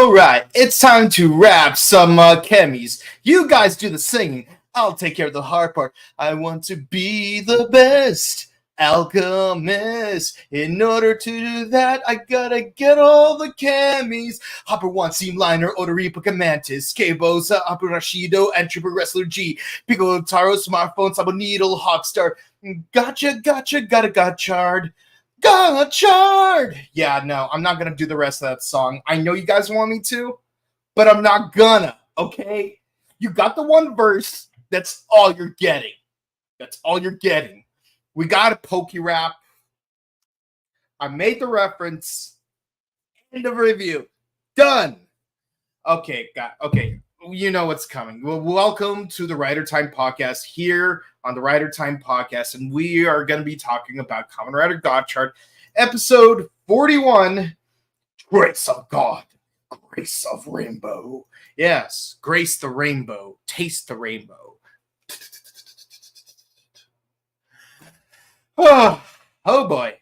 Alright, it's time to rap some chemis. You guys do the singing. I'll take care of the hard part. I want to be the best alchemist. In order to do that, I gotta get all the chemis. Hopper One, Seam Liner, Odoripa Mantis, K-Boza, Upper Rashido, and Trooper Wrestler G. Piccolo Taro, Smartphone, Sabo Needle, Hawkstar. Gotcha, got a Gotchard. Gotchard! Yeah, no, I'm not gonna do the rest of that song. I know you guys want me to, but I'm not gonna, okay? You got the one verse, that's all you're getting. That's all you're getting. We got a pokey rap. I made the reference. End of review. Done. Okay, you know what's coming. Well, welcome to the Rider Time Podcast here on the Rider Time Podcast, and we are going to be talking about Kamen Rider Gotchard, episode 41, Grace of God, Grace of Rainbow. Yes, Grace the Rainbow, Taste the Rainbow. Oh boy.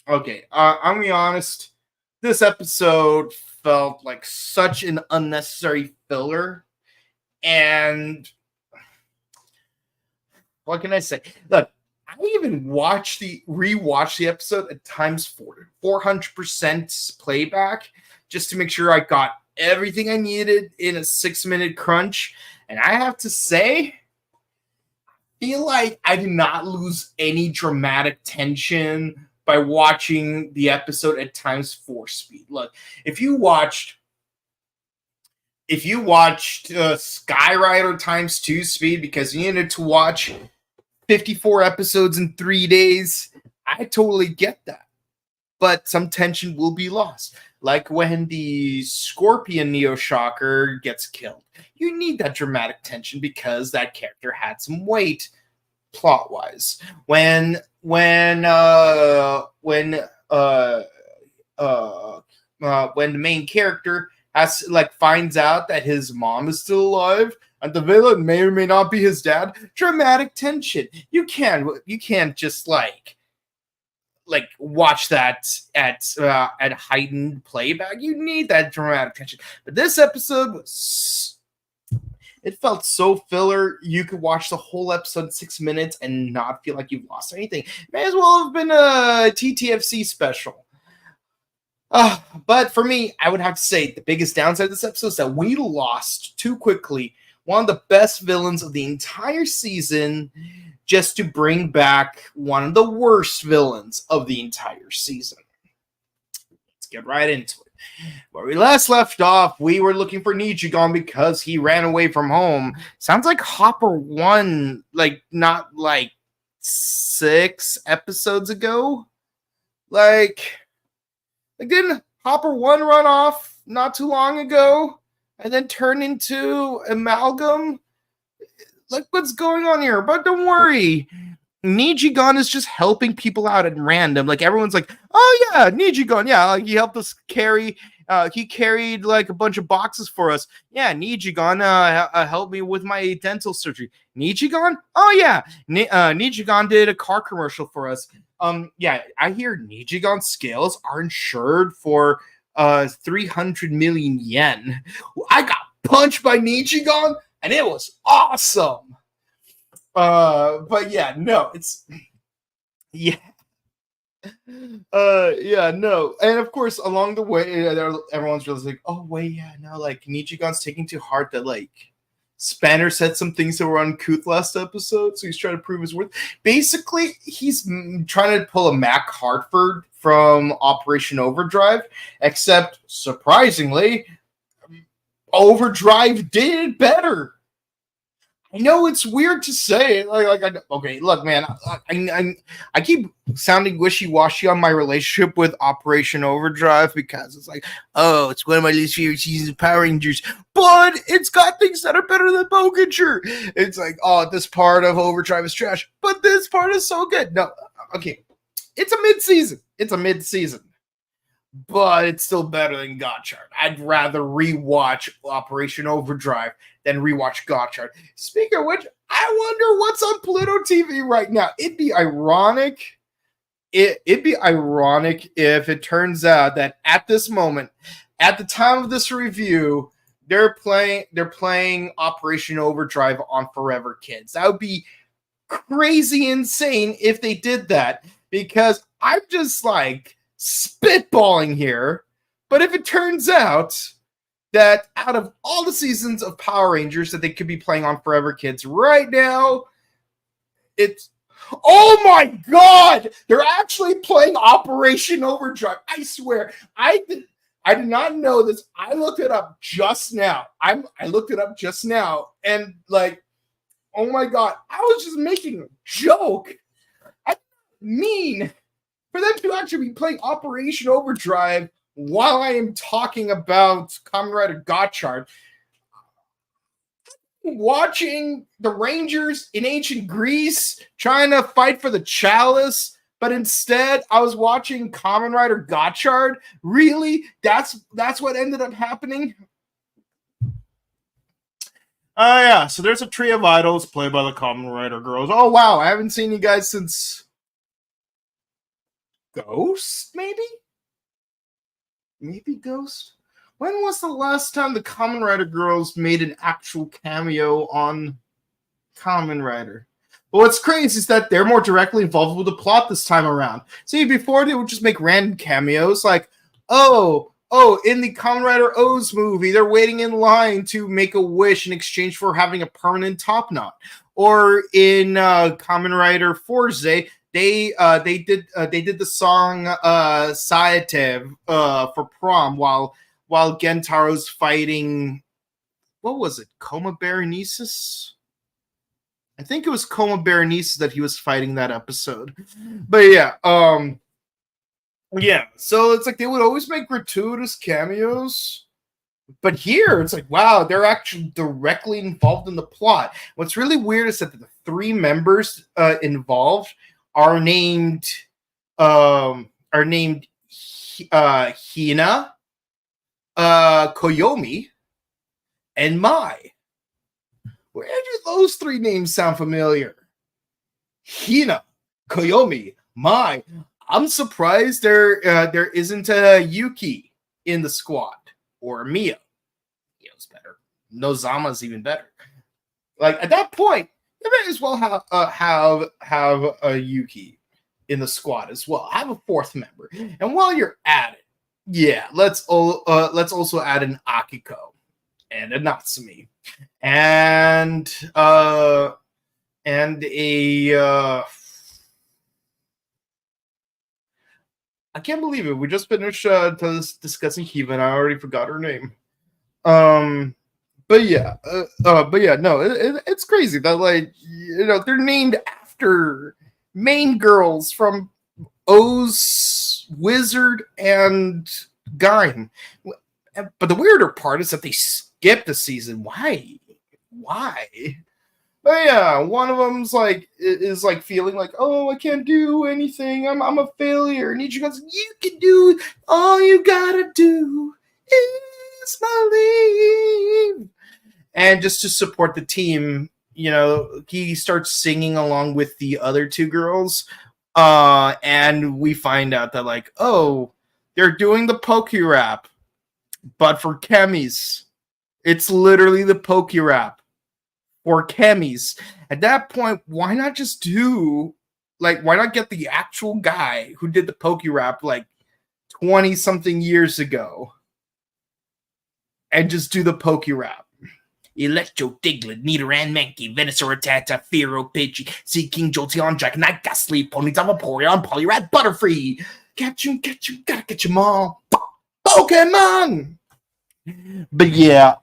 Okay, I'm going to be honest. This episode felt like such an unnecessary filler. And what can I say? Look, I even rewatched the episode at times 400% playback just to make sure I got everything I needed in a 6-minute crunch. And I have to say, I feel like I did not lose any dramatic tension by watching the episode at times 4 speed. Look, if you watched Skyrider times 2 speed because you needed to watch 54 episodes in 3 days, I totally get that. But some tension will be lost. Like when the Scorpion Neo Shocker gets killed. You need that dramatic tension because that character had some weight plot-wise. When the main character finds out that his mom is still alive and the villain may or may not be his dad, dramatic tension. You can't just watch that at heightened playback. You need that dramatic tension. But this episode it felt so filler. You could watch the whole episode in 6 minutes and not feel like you've lost anything. It may as well have been a TTFC special. But for me, I would have to say the biggest downside of this episode is that we lost too quickly one of the best villains of the entire season just to bring back one of the worst villains of the entire season. Let's get right into it. Where we last left off, we were looking for Nichigon because he ran away from home. Sounds like Hopper 1, not 6 episodes ago. Didn't Hopper 1 run off not too long ago and then turn into Amalgam? What's going on here? But don't worry. Nichigon is just helping people out at random. Everyone's like, oh yeah, Nichigon, yeah, he helped us carry. He carried a bunch of boxes for us. Yeah, Nichigon helped me with my dental surgery. Nichigon? Oh yeah, Nichigon did a car commercial for us. Yeah, I hear Nichigon's scales are insured for 300 million yen. I got punched by Nichigon, and it was awesome. But yeah, no, it's yeah. Yeah, no. And of course, along the way, everyone's really like, oh wait, yeah, no, Nichigon's taking to heart that Spanner said some things that were uncouth last episode, so he's trying to prove his worth. Basically, he's trying to pull a Mac Hartford from Operation Overdrive, except surprisingly, Overdrive did it better. I know it's weird to say. Okay, look, man. I keep sounding wishy-washy on my relationship with Operation Overdrive because it's it's one of my least favorite seasons of Power Rangers, but it's got things that are better than Gotchard. It's this part of Overdrive is trash, but this part is so good. No, okay, it's a mid-season. But it's still better than Gotchard. I'd rather rewatch Operation Overdrive than rewatch Gotchard. Speaking of which, I wonder what's on Pluto TV right now. It'd be ironic it'd be ironic if it turns out that at this moment, at the time of this review, they're playing Operation Overdrive on Forever Kids. That would be crazy insane if they did that, because I'm just like spitballing here. But if it turns out that out of all the seasons of Power Rangers that they could be playing on Forever Kids right now, it's, oh my god, they're actually playing Operation Overdrive. I swear, I did not know this. I looked it up just now. I looked it up just now, and like, oh my god, I was just making a joke. I mean for them to actually be playing Operation Overdrive while I am talking about Kamen Rider Gotchard. Watching the Rangers in ancient Greece trying to fight for the chalice, but instead I was watching Kamen Rider Gotchard. Really? That's what ended up happening? Yeah, so there's a trio of idols played by the Kamen Rider girls. Oh wow, I haven't seen you guys since Ghost, maybe? Maybe Ghost? When was the last time the Kamen Rider girls made an actual cameo on Kamen Rider? But what's crazy is that they're more directly involved with the plot this time around. See, before they would just make random cameos like, oh, in the Kamen Rider O's movie, they're waiting in line to make a wish in exchange for having a permanent top knot. Or in Kamen Rider Forze, they did the song Saetev for prom while Gentaro's fighting, what was it, Coma Berenices? I think it was Coma Berenices that he was fighting that episode. But yeah, so it's like they would always make gratuitous cameos. But here, it's like, wow, they're actually directly involved in the plot. What's really weird is that the three members involved are named Hina, Koyomi, and Mai. Where do those three names sound familiar? Hina, Koyomi, Mai. I'm surprised there isn't a Yuki in the squad, or Mia. Mia's better. Nozama's even better. Like at that point, you may as well have a Yuki in the squad as well. Have a fourth member, and while you're at it, yeah, let's also add an Akiko and a Natsumi and a I can't believe it. We just finished discussing Kiva, and I already forgot her name. But yeah, no, it's crazy that, like, you know, they're named after main girls from O's Wizard and Gaim. But the weirder part is that they skipped a season. Why? But yeah, one of them's like is like feeling like, oh, I can't do anything. I'm a failure. And Ichigo goes, you can do all you gotta do is believe. And just to support the team, you know, he starts singing along with the other two girls. And we find out that, like, oh, they're doing the Poke Rap, but for chemis. It's literally the Poke Rap for chemis. At that point, why not just do, like, why not get the actual guy who did the Poke Rap like 20 something years ago and just do the Poke Rap? Electro, Diglett, Nidoran, Mankey, Venusaur, Rattata, Fearow, Pidgey, Seaking, Jolteon, Dragonite, Night Ghastly, Ponyta, Vaporeon, Poliwrath, Butterfree. Catch 'em, gotta catch 'em all. Pokemon! But yeah,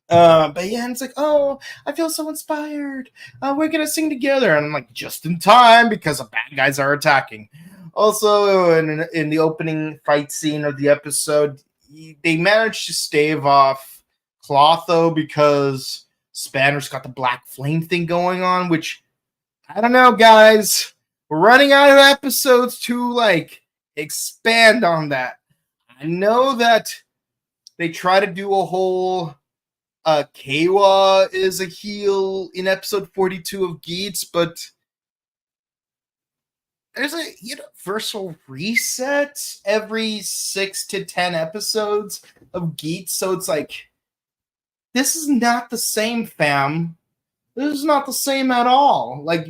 it's like, oh, I feel so inspired. We're gonna sing together, and I'm like, just in time because the bad guys are attacking. Also, in the opening fight scene of the episode, they managed to stave off Clotho because Spanner's got the black flame thing going on, which, I don't know, guys. We're running out of episodes to, like, expand on that. I know that they try to do a whole Keiwa is a heel in episode 42 of Geats, but there's a universal reset every 6 to 10 episodes of Geats, so it's like this is not the same, fam. This is not the same at all. Like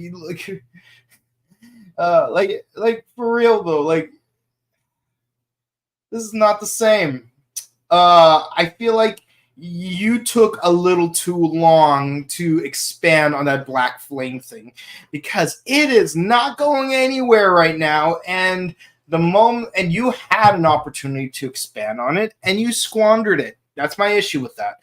for real though. Like this is not the same. I feel like you took a little too long to expand on that Black Flame thing because it is not going anywhere right now. And the moment, and you had an opportunity to expand on it, and you squandered it. That's my issue with that.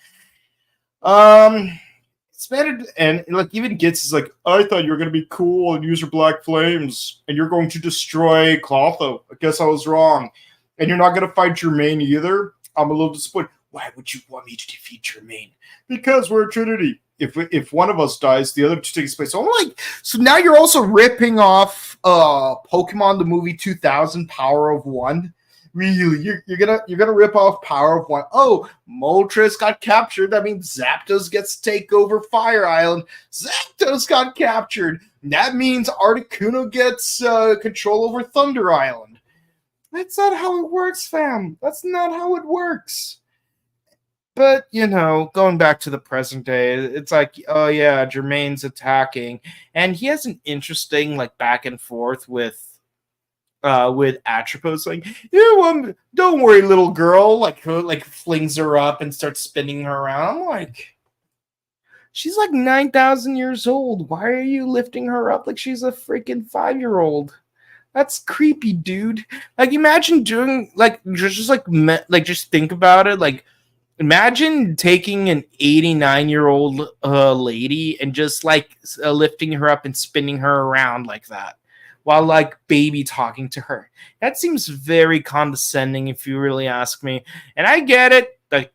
Expanded, and like even Gits is like, I thought you were gonna be cool and use your Black Flames, and you're going to destroy Clotho. I guess I was wrong, and you're not gonna fight Jermaine either. I'm a little disappointed. Why would you want me to defeat Jermaine? Because we're a Trinity. If one of us dies, the other two takes place. So I'm like, so now you're also ripping off Pokemon the movie 2000 Power of One. Really, you're gonna rip off Power of One. Oh, Moltres got captured. That means Zapdos gets to take over Fire Island. Zapdos got captured. That means Articuno gets control over Thunder Island. That's not how it works, fam. That's not how it works. But, going back to the present day, it's like, oh yeah, Jermaine's attacking. And he has an interesting, like, back and forth with Atropos, like, don't worry, little girl, like flings her up and starts spinning her around. I'm like, she's like 9,000 years old. Why are you lifting her up like she's a freaking 5-year-old? That's creepy, dude. Like, imagine doing just think about it. Like, imagine taking an 89-year-old lady and just like lifting her up and spinning her around like that, while like baby talking to her. That seems very condescending, if you really ask me. And I get it. The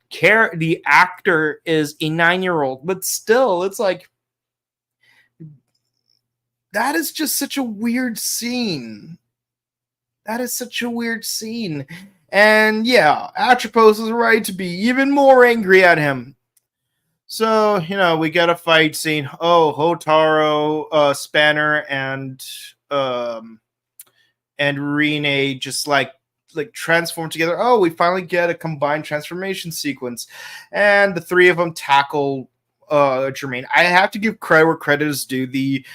actor is a 9-year-old, but still, it's like, that is just such a weird scene. That is such a weird scene. And yeah, Atropos is right to be even more angry at him. So, we get a fight scene. Oh, Hotaro, Spanner, and Rene just like transform together. Oh, we finally get a combined transformation sequence. And the three of them tackle Jermaine. I have to give credit where credit is due. The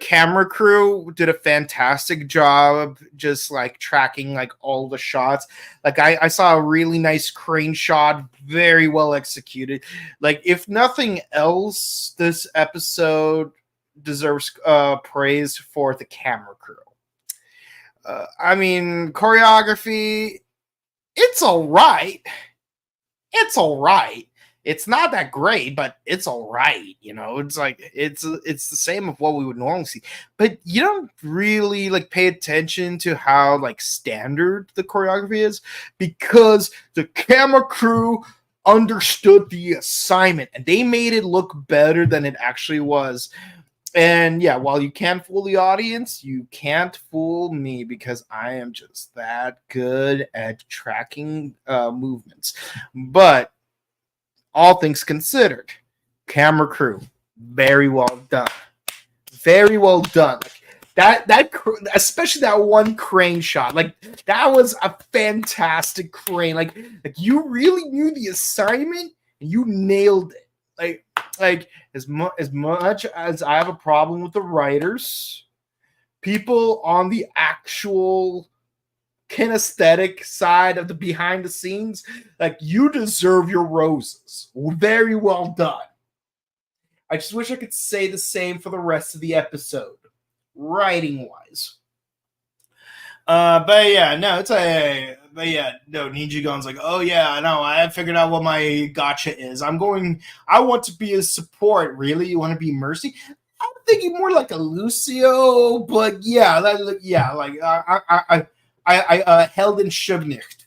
camera crew did a fantastic job just like tracking like all the shots. Like I saw a really nice crane shot, very well executed. Like, if nothing else, this episode deserves praise for the camera crew. I mean, choreography, it's all right. It's all right. It's not that great, but it's all right. It's like it's the same of what we would normally see. But you don't really like pay attention to how like standard the choreography is, because the camera crew understood the assignment and they made it look better than it actually was. And yeah, while you can't fool the audience, you can't fool me, because I am just that good at tracking movements. But all things considered, camera crew, very well done. Very well done. That especially that one crane shot, like that was a fantastic crane. Like you really knew the assignment and you nailed it. Like as much as I have a problem with the writers, people on the actual kinesthetic side of the behind the scenes, like, you deserve your roses. Very well done. I just wish I could say the same for the rest of the episode, writing wise. But yeah, no, Ninja Gon's like, oh yeah, no, I figured out what my gotcha is. I want to be a support. Really? You want to be Mercy? I'm thinking more like a Lucio, but yeah, I held in Schubnicht.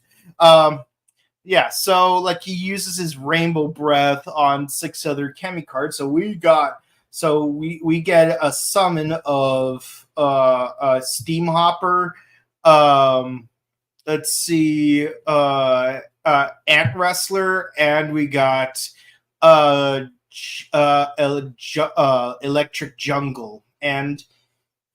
Yeah, so like he uses his rainbow breath on 6 other Chemi cards. So we get a summon of a Steam Hopper. Let's see, Ant Wrestler, and we got Electric Jungle. And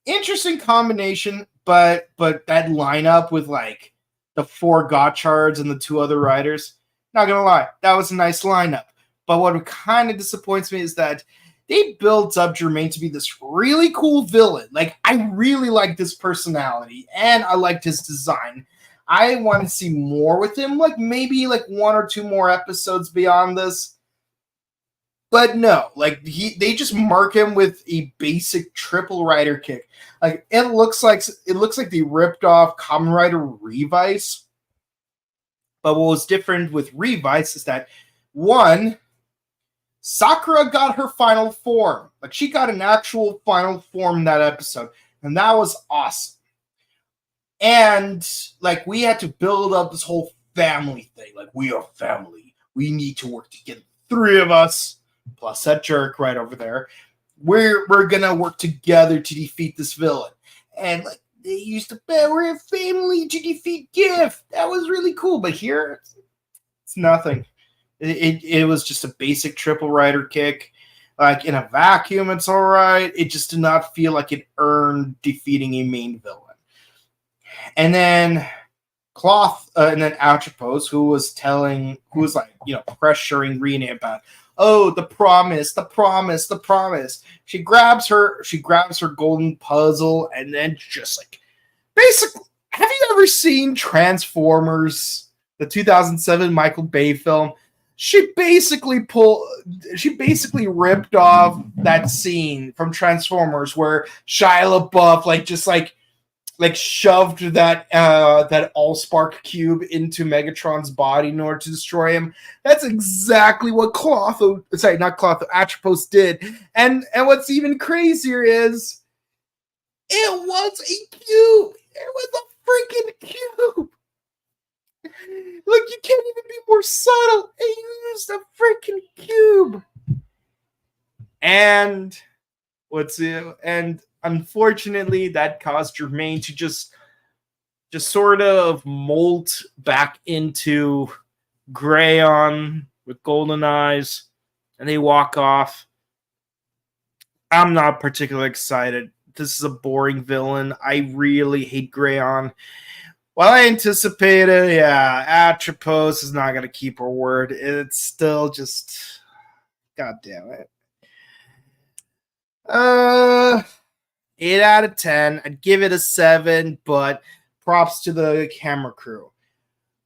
interesting combination, but that lineup with like the 4 Gotchards and the 2 other riders, not gonna lie, that was a nice lineup. But what kind of disappoints me is that they built up Jermaine to be this really cool villain. Like, I really like this personality, and I liked his design. I want to see more with him, like maybe like 1 or 2 more episodes beyond this. But no, like they just mark him with a basic triple rider kick. Like it looks like they ripped off Kamen Rider Revice. But what was different with Revice is that one, Sakura got her final form. Like she got an actual final form in that episode, and that was awesome. And like we had to build up this whole family thing. Like we are family. We need to work together. 3 of us. Plus that jerk right over there. We're gonna work together to defeat this villain. And like they used to bet we're a family to defeat Gift. That was really cool. But here it's nothing. It was just a basic triple rider kick. Like in a vacuum, it's all right. It just did not feel like it earned defeating a main villain. And then Atropos, who was like, pressuring Rene about, oh, the promise. She grabs her golden puzzle and then just like, basically, have you ever seen Transformers, the 2007 Michael Bay film? She basically ripped off that scene from Transformers where Shia LaBeouf shoved that Allspark cube into Megatron's body in order to destroy him. That's exactly what Atropos did. And what's even crazier is it was a cube. It was a freaking cube. Look, you can't even be more subtle. It used a freaking cube. And unfortunately, that caused Jermaine to just sort of molt back into Grayon with golden eyes, and they walk off. I'm not particularly excited. This is a boring villain. I really hate Grayon. While I anticipated, Atropos is not going to keep her word. It's still just... God damn it. 8 out of 10. I'd give it a 7, but props to the camera crew.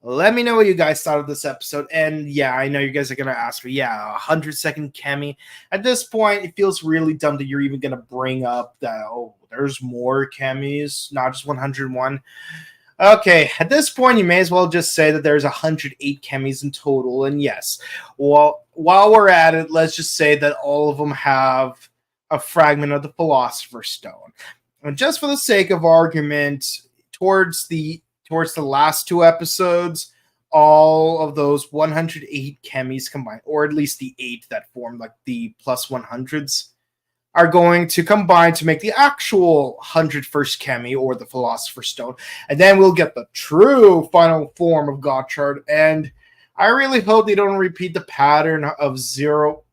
Let me know what you guys thought of this episode. And yeah, I know you guys are going to ask me, 100-second Kemi. At this point, it feels really dumb that you're even going to bring up that, there's more Kemis, not just 101. Okay, at this point, you may as well just say that there's 108 Kemis in total. And yes, while we're at it, let's just say that all of them have a fragment of the Philosopher's Stone. And just for the sake of argument, towards the last 2 episodes, all of those 108 Kemis combined, or at least the 8 that form like the plus 100s, are going to combine to make the actual 101st Kemi, or the Philosopher's Stone. And then we'll get the true final form of Gotchard. And I really hope they don't repeat the pattern of Zero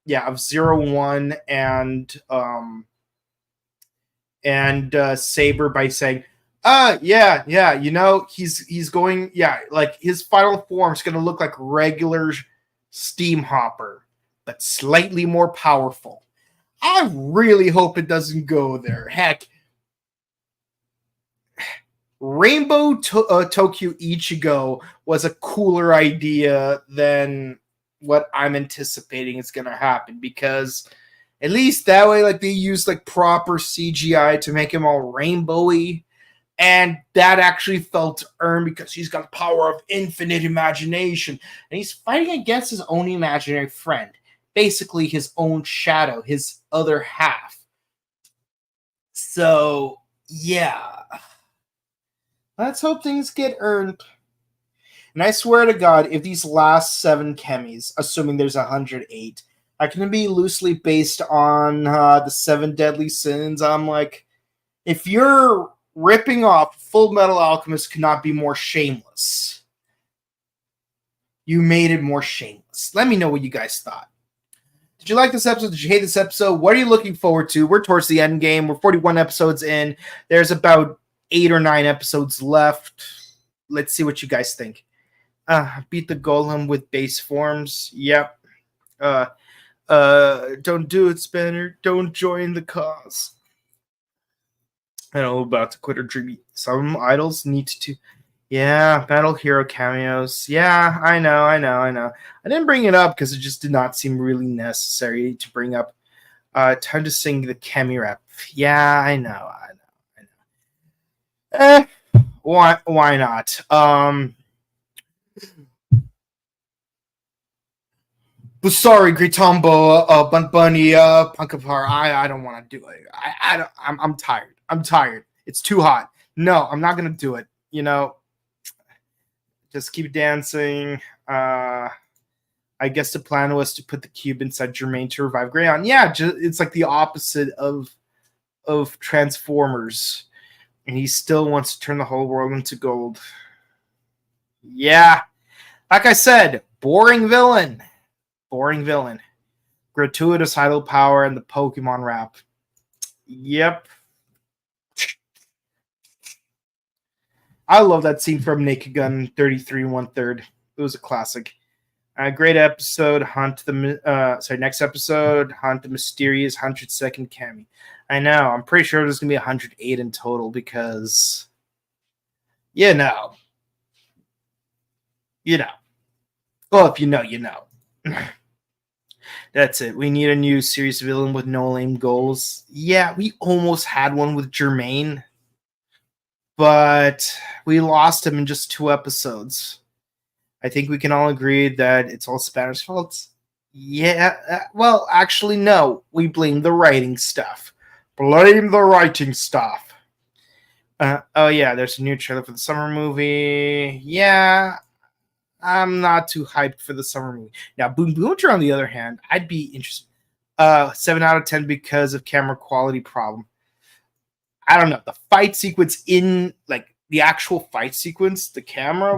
1 and Saber by saying, he's going, like his final form is going to look like regular Steam Hopper, but slightly more powerful. I really hope it doesn't go there. Heck, Rainbow Tokyo Ichigo was a cooler idea than what I'm anticipating is going to happen, because at least that way, like, they used like proper CGI to make him all rainbowy, and that actually felt earned because he's got the power of infinite imagination, and he's fighting against his own imaginary friend, basically his own shadow, his other half. So yeah, let's hope things get earned. And I swear to God, if these last 7 Kemis, assuming there's 108, are going to be loosely based on the 7 deadly sins, I'm like, if you're ripping off Full Metal Alchemist, cannot be more shameless. You made it more shameless. Let me know what you guys thought. Did you like this episode? Did you hate this episode? What are you looking forward to? We're towards the end game. We're 41 episodes in. There's about 8 or 9 episodes left. Let's see what you guys think. Beat the golem with base forms. Yep. Don't do it, Spanner. Don't join the cause. I know, about to quit her dreamy. Some idols need to. Yeah, Battle Hero cameos. Yeah, I know. I didn't bring it up because it just did not seem really necessary to bring up. Time to sing the Kemi rap. Yeah, I know. Why not? But sorry, Gritombo, Bunt Bunny, Punkapar. I don't want to do it. I'm tired. I'm tired. It's too hot. No, I'm not gonna do it. You know, just keep dancing. I guess the plan was to put the cube inside Jermaine to revive Greyon. Yeah, it's like the opposite of Transformers, and he still wants to turn the whole world into gold. Yeah, like I said, boring villain. Gratuitous idle power and the Pokemon rap. Yep. I love that scene from Naked Gun 33 1/3. It was a classic. Great episode. Next episode, hunt the mysterious 102nd Kami. I know. I'm pretty sure there's going to be 108 in total because, you know. Well, if you know, you know. That's it. We need a new serious villain with no lame goals. Yeah, we almost had one with Jermaine, but we lost him in just 2 episodes. I think we can all agree that it's all Spanner's fault. Yeah, well, actually, no. We blame the writing stuff. Blame the writing stuff. Oh, yeah, there's a new trailer for the summer movie. Yeah, I'm not too hyped for the summer movie. Now, Boom Boomer, on the other hand, I'd be interested. 7 out of 10 because of camera quality problem. I don't know. The fight sequence the actual fight sequence, the camera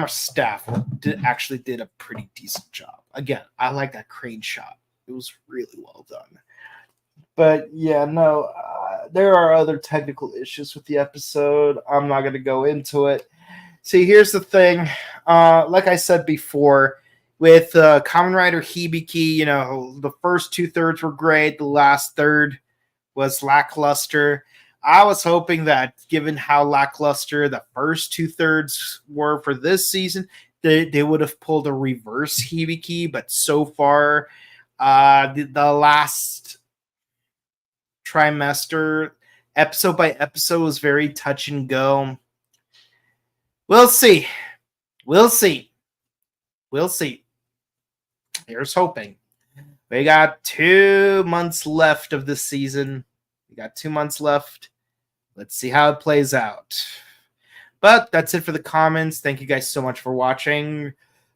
staff did a pretty decent job. Again, I like that crane shot. It was really well done. But yeah, no, there are other technical issues with the episode. I'm not going to go into it. See, here's the thing. Like I said before, with Kamen Rider Hibiki, the first 2/3 were great. The last third was lackluster. I was hoping that, given how lackluster the first 2/3 were for this season, they would have pulled a reverse Hibiki. But so far, the last trimester, episode by episode, was very touch and go. We'll see. Here's hoping. We got 2 months left of this season. Let's see how it plays out. But that's it for the comments. Thank you guys so much for watching.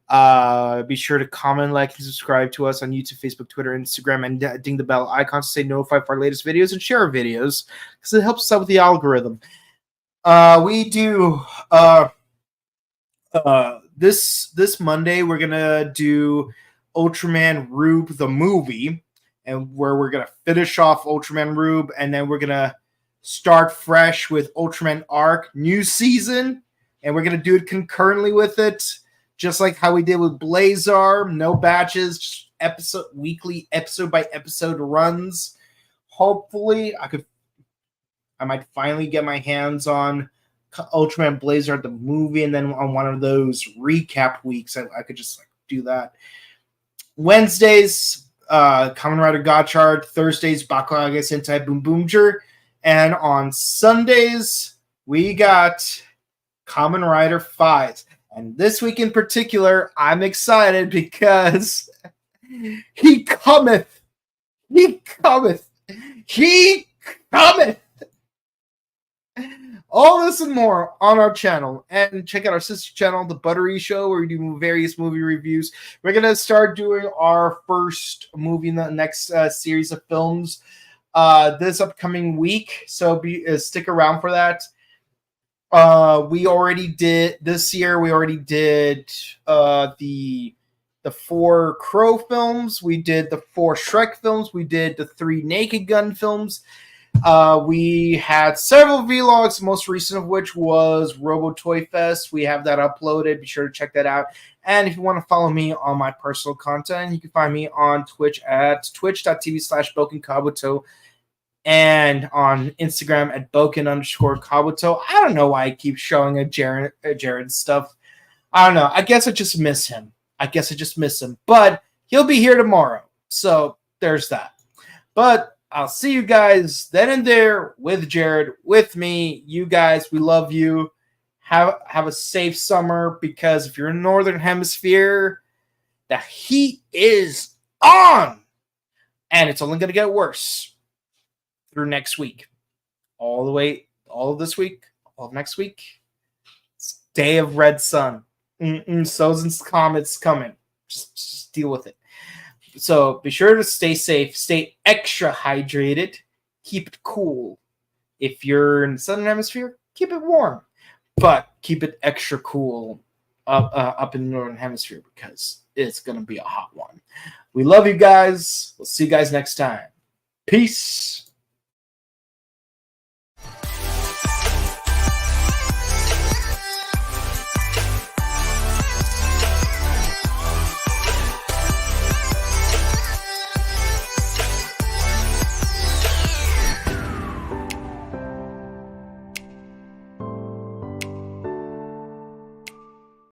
Be sure to comment, like, and subscribe to us on YouTube, Facebook, Twitter, Instagram, and ding the bell icon to stay notified for our latest videos and share our videos because it helps us out with the algorithm. We do this Monday we're gonna do Ultraman Rube the movie, and where we're gonna finish off Ultraman Rube, and then we're gonna start fresh with Ultraman Arc new season, and we're gonna do it concurrently with it, just like how we did with Blazar. No batches, just weekly episode by episode runs. Hopefully, I might finally get my hands on Ultraman Blazar the movie, and then on one of those recap weeks, I could just do that. Wednesdays, Kamen Rider Gotchard. Thursdays, Bakuage Sentai Boom Boomger. And on Sundays, we got Kamen Rider 5. And this week in particular, I'm excited because he cometh. All this and more on our channel. And check out our sister channel, The Buttery Show, where we do various movie reviews. We're going to start doing our first movie in the next series of films this upcoming week. So stick around for that. This year we already did the the 4 Crow films. We did the 4 Shrek films. We did the 3 Naked Gun films. We had several vlogs, most recent of which was Robo Toy Fest. We have that uploaded. Be sure to check that out. And if you want to follow me on my personal content, you can find me on Twitch at twitch.tv/BokenKabuto and on Instagram at Boken_Kabuto. I don't know why I keep showing a Jared stuff. I don't know. I guess I just miss him. But he'll be here tomorrow. So there's that. But I'll see you guys then and there with Jared, with me. You guys, we love you. Have a safe summer, because if you're in the Northern Hemisphere, the heat is on. And it's only going to get worse through next week. All of this week, all of next week. It's Day of Red Sun. Sozin's Comet's coming. Just deal with it. So be sure to stay safe, stay extra hydrated, keep it cool. If you're in the Southern Hemisphere, keep it warm, but keep it extra cool up in the Northern Hemisphere, because it's going to be a hot one. We love you guys. We'll see you guys next time. Peace.